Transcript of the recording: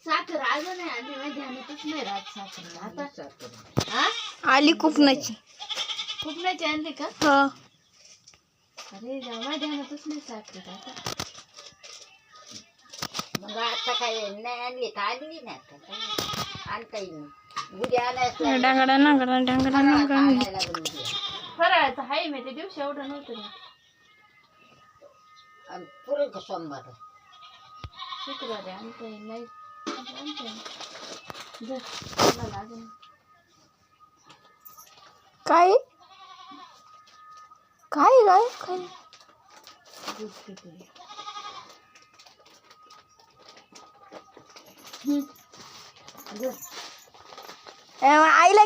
साखर अजून नाही आली माझ्या ध्यानातच नाही राहत साखर आता आली कुपनाची कुपनाची आणली का हा अरे माझ्या ध्यानातच नाही साखर आता मग आता काय नाही आणली तर आणली नाही आता काय आणता येईल उद्या आणायचं डांगडा नांगडा डांगडा नांगडा आणायला लागेल उद्या फराळाचं हाय मी त्या दिवशी एवढं नव्हतं ना आणि पुरण का सोमवार शुक्रवारी आणता येईल नाही आणता येईल जा, मला अजून काय काय काय काय दूध पिते आईला